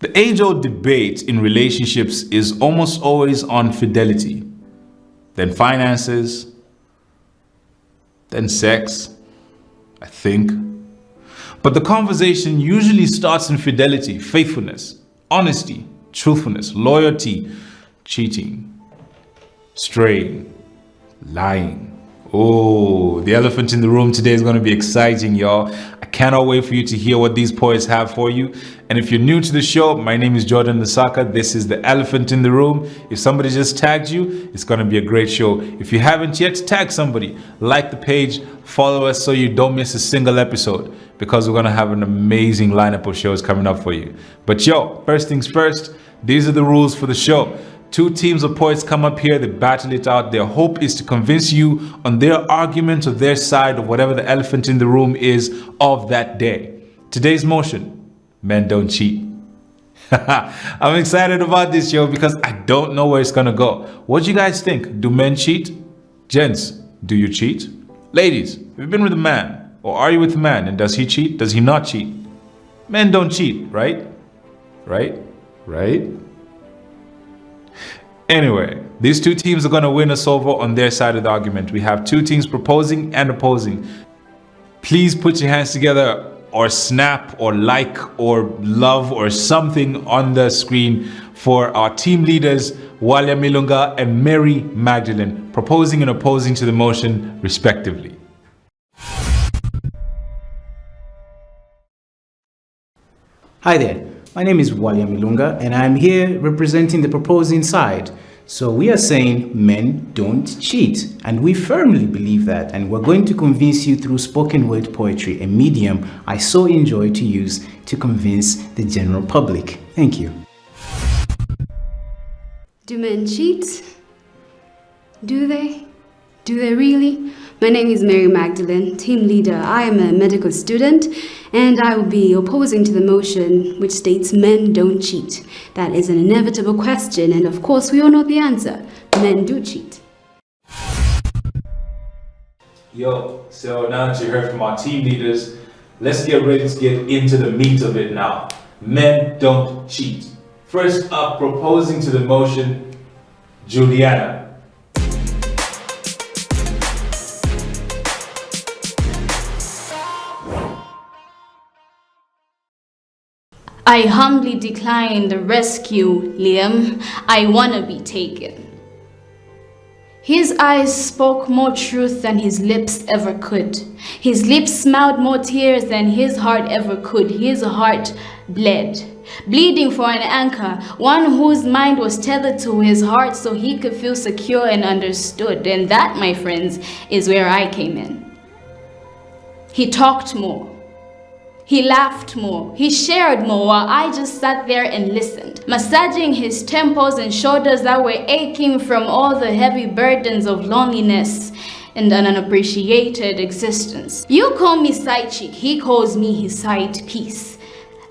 The age-old debate in relationships is almost always on fidelity, then finances, then sex, I think. But the conversation usually starts in fidelity, faithfulness, honesty, truthfulness, loyalty, cheating, straying, lying. Oh, the elephant in the room today is going to be exciting, y'all. I cannot wait for you to hear what these poets have for you. And if you're new to the show, my name is Jordan Lasaka. This is the elephant in the room. If somebody just tagged you, it's going to be a great show. If you haven't yet, tag somebody, like the page, follow us so you don't miss a single episode, because we're going to have an amazing lineup of shows coming up for you. But yo, first things first, these are the rules for the show. Two teams of poets come up here, they battle it out. Their hope is to convince you on their argument or their side of whatever the elephant in the room is of that day. Today's motion: men don't cheat. I'm excited about this show because I don't know where it's gonna go. What do you guys think? Do men cheat? Gents, do you cheat? Ladies, have you been with a man? Or are you with a man and does he cheat? Does he not cheat? Men don't cheat, right? Right? Anyway, these two teams are going to win us over on their side of the argument. We have two teams proposing and opposing. Please put your hands together or snap or like or love or something on the screen for our team leaders, Bwalya Milunga and Magdalene, proposing and opposing to the motion respectively. Hi there. My name is Bwalya Milunga and I'm here representing the proposing side. So we are saying men don't cheat, and we firmly believe that, and we're going to convince you through spoken word poetry, a medium I so enjoy to use to convince the general public. Thank you. Do men cheat? Do they? Do they really? My name is Magdalene, team leader. I am a medical student, and I will be opposing to the motion which states men don't cheat. That is an inevitable question, and of course we all know the answer. Men do cheat. Yo, so now that you heard from our team leaders, let's get ready to get into the meat of it now. Men don't cheat. First up, proposing to the motion, Juliana. I humbly decline the rescue, Liam. I wanna be taken. His eyes spoke more truth than his lips ever could. His lips smiled more tears than his heart ever could. His heart bled, bleeding for an anchor, one whose mind was tethered to his heart so he could feel secure and understood. And that, my friends, is where I came in. He talked more. He laughed more, he shared more, while I just sat there and listened, massaging his temples and shoulders that were aching from all the heavy burdens of loneliness and an unappreciated existence. You call me side chick, he calls me his side piece.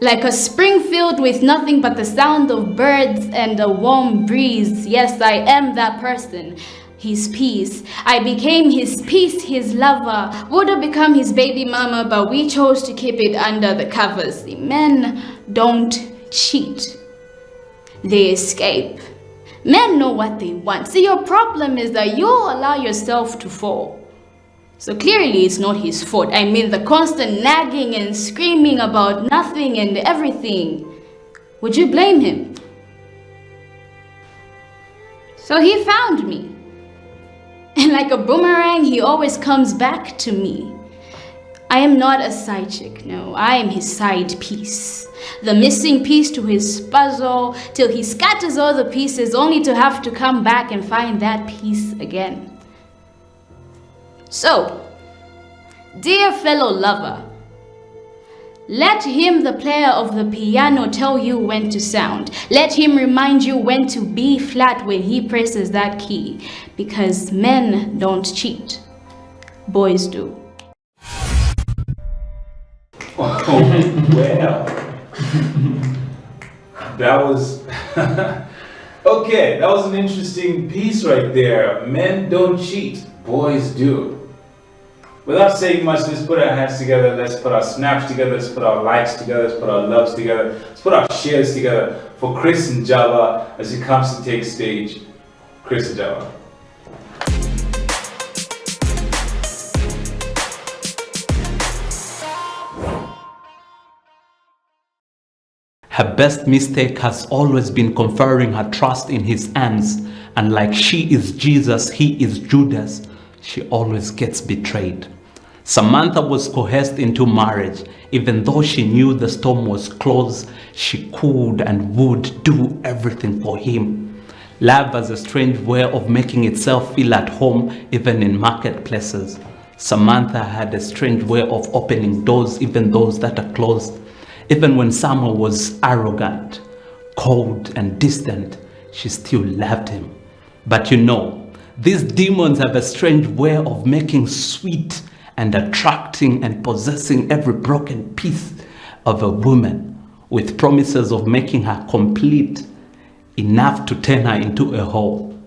Like a spring filled with nothing but the sound of birds and a warm breeze. Yes, I am that person. His peace. I became his peace, his lover. Would have become his baby mama, but we chose to keep it under the covers. The men don't cheat. They escape. Men know what they want. See, your problem is that you allow yourself to fall. So clearly it's not his fault. I mean, the constant nagging and screaming about nothing and everything. Would you blame him? So he found me. And like a boomerang, he always comes back to me. I am not a side chick, no, I am his side piece. The missing piece to his puzzle, till he scatters all the pieces only to have to come back and find that piece again. So, dear fellow lover, let him, the player of the piano, tell you when to sound. Let him remind you when to be flat when he presses that key. Because men don't cheat. Boys do. Oh, well. That was... Okay, that was an interesting piece right there. Men don't cheat. Boys do. Without saying much, let's put our hands together, let's put our snaps together, let's put our likes together, let's put our loves together, let's put our shares together for Chris and Java as he comes to take stage. Chris and Java. Her best mistake has always been conferring her trust in his hands, and like she is Jesus, he is Judas, she always gets betrayed. Samantha was coerced into marriage. Even though she knew the storm was close, she could and would do everything for him. Love has a strange way of making itself feel at home even in marketplaces. Samantha had a strange way of opening doors, even those that are closed. Even when Samuel was arrogant, cold and distant, she still loved him. But you know, these demons have a strange way of making sweet and attracting and possessing every broken piece of a woman with promises of making her complete, enough to turn her into a whole.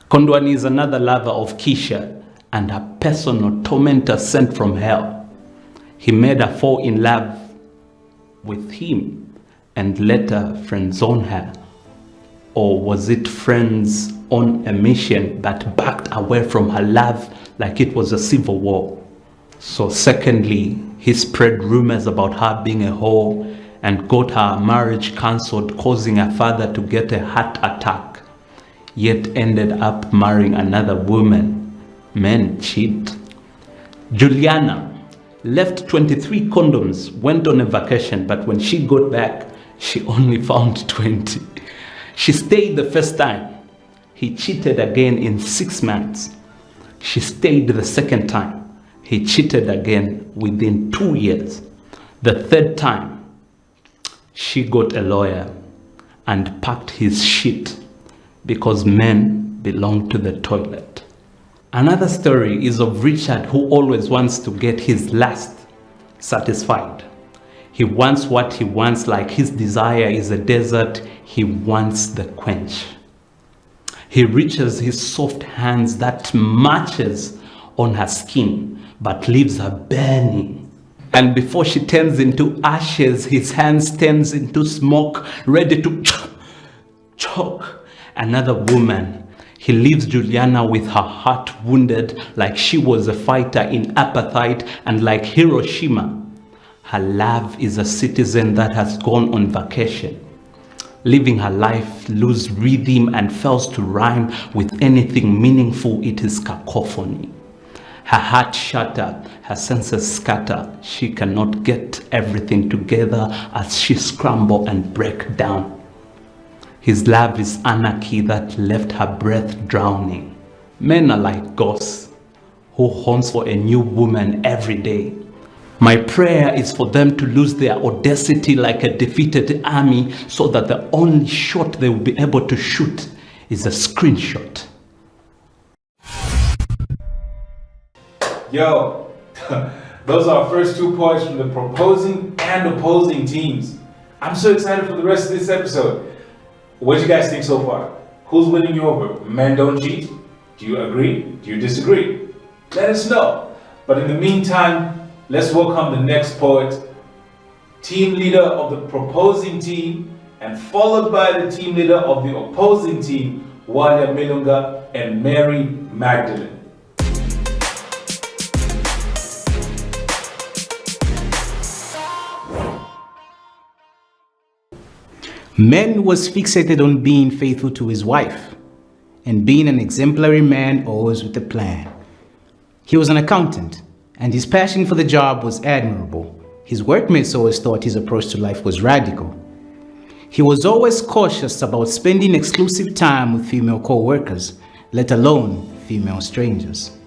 Kondwani is another lover of Keisha and her personal tormentor sent from hell. He made her fall in love with him and later friend-zone her. Or was it friends on a mission but backed away from her love like it was a civil war? So secondly, he spread rumors about her being a whore and got her marriage cancelled, causing her father to get a heart attack, yet ended up marrying another woman. Men cheat. Juliana left 23 condoms, went on a vacation, but when she got back, she only found 20. She stayed the first time. He cheated again in 6 months. She stayed the second time. He cheated again within 2 years. The third time, she got a lawyer and packed his shit because men belong to the toilet. Another story is of Richard, who always wants to get his last satisfied. He wants what he wants, like his desire is a desert. He wants the quench. He reaches his soft hands that matches on her skin, but leaves her burning. And before she turns into ashes, his hands turns into smoke, ready to choke another woman. He leaves Juliana with her heart wounded like she was a fighter in apartheid, and like Hiroshima, her love is a citizen that has gone on vacation, living her life lose rhythm and fails to rhyme with anything meaningful. It is cacophony. Her heart shattered, her senses scatter. She cannot get everything together as she scramble and break down. His love is anarchy that left her breath drowning. Men are like ghosts who haunts for a new woman every day. My prayer is for them to lose their audacity like a defeated army, so that the only shot they will be able to shoot is a screenshot. Yo, those are our first 2 points from the proposing and opposing teams. I'm so excited for the rest of this episode. What do you guys think so far? Who's winning you over? Men don't cheat? Do you agree? Do you disagree? Let us know. But in the meantime, let's welcome the next poet, team leader of the proposing team, and followed by the team leader of the opposing team, Bwalya Milunga and Magdalene. Men was fixated on being faithful to his wife and being an exemplary man, always with a plan. He was an accountant, and his passion for the job was admirable. His workmates always thought his approach to life was radical. He was always cautious about spending exclusive time with female co-workers, let alone female strangers.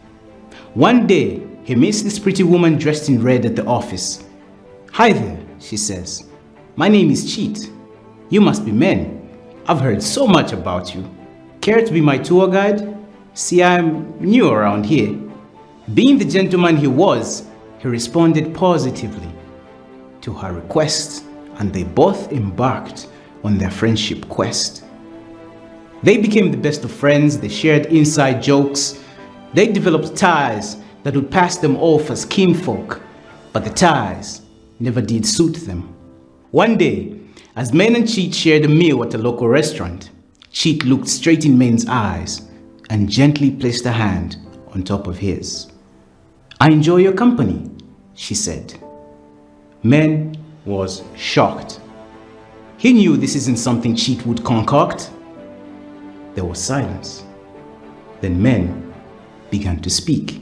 One day, he meets this pretty woman dressed in red at the office. "Hi there," she says. "My name is Cheat. You must be men. I've heard so much about you. Care to be my tour guide? See, I'm new around here." Being the gentleman he was, he responded positively to her request, and they both embarked on their friendship quest. They became the best of friends. They shared inside jokes. They developed ties that would pass them off as kinfolk, but the ties never did suit them. One day, as Men and Cheat shared a meal at a local restaurant, Cheat looked straight in Men's eyes and gently placed a hand on top of his. "I enjoy your company," she said. Men was shocked. He knew this isn't something Cheat would concoct. There was silence. Then Men began to speak.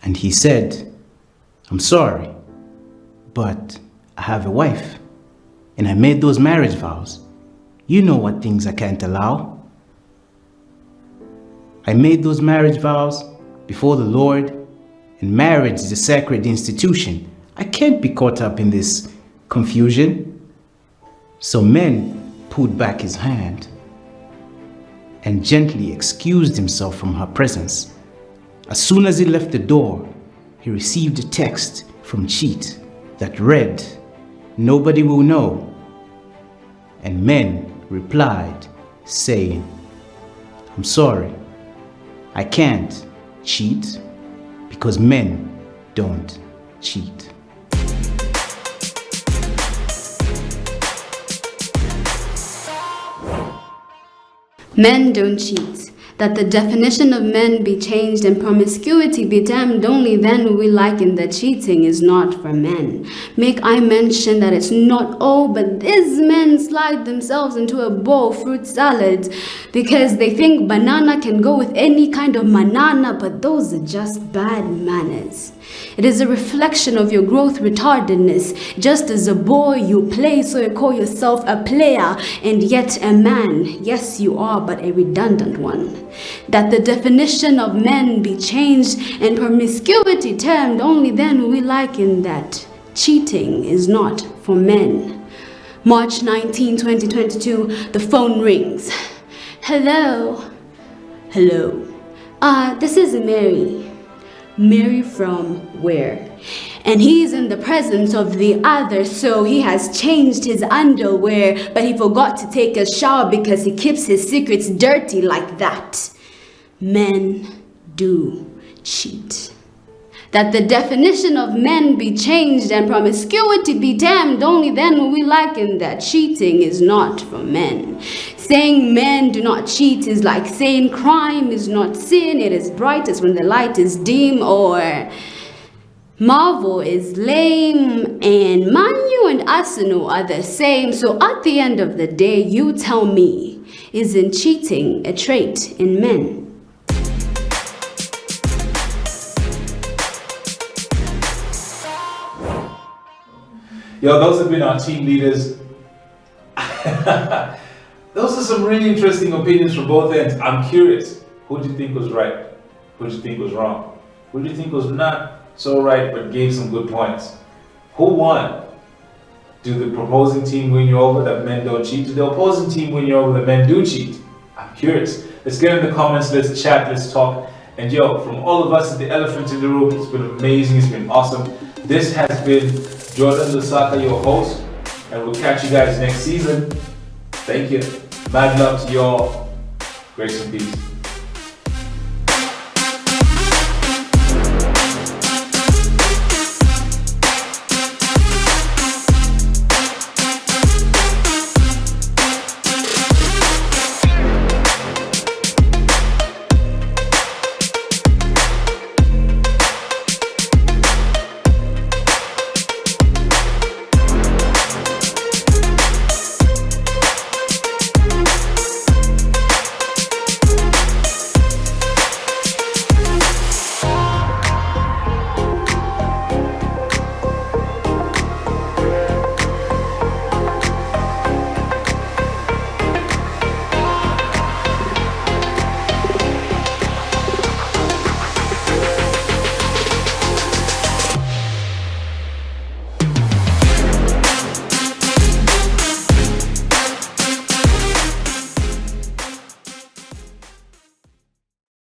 And he said, "I'm sorry, but I have a wife, and I made those marriage vows. You know what things I can't allow. I made those marriage vows before the Lord, and marriage is a sacred institution. I can't be caught up in this confusion." So Men pulled back his hand and gently excused himself from her presence. As soon as he left the door, he received a text from Cheat that read, "Nobody will know." And Men replied, saying, "I'm sorry, I can't cheat because men don't cheat." Men don't cheat. That the definition of men be changed and promiscuity be damned, only then will we liken that cheating is not for men. Make I mention that it's not all, but these men slide themselves into a bowl of fruit salads because they think banana can go with any kind of banana, but those are just bad manners. It is a reflection of your growth retardedness. Just as a boy you play, so you call yourself a player, and yet a man. Yes, you are, but a redundant one. That the definition of men be changed and promiscuity termed, only then will we liken that cheating is not for men. March 19, 2022, the phone rings. Hello? Hello. This is Mary. Mary from where? And he's in the presence of the other, so he has changed his underwear, but he forgot to take a shower because he keeps his secrets dirty like that. Men do cheat. That the definition of men be changed and promiscuity be damned, only then will we liken that cheating is not for men. Saying men do not cheat is like saying crime is not sin, it is brightest when the light is dim, or Marvel is lame, and Manu and Arsenal are the same. So at the end of the day, you tell me, isn't cheating a trait in men? Yo, those have been our team leaders. Those are some really interesting opinions from both ends. I'm curious, who do you think was right? Who do you think was wrong? Who do you think was not so right but gave some good points? Who won? Do the proposing team win you over that men don't cheat? Do the opposing team win you over that men do cheat? I'm curious. Let's get in the comments, let's chat, let's talk. And yo, from all of us at the Elephant in the Room, it's been amazing, it's been awesome. This has been Jordan Lusaka, your host, and we'll catch you guys next season. Thank you. Mad love to y'all. Grace and peace.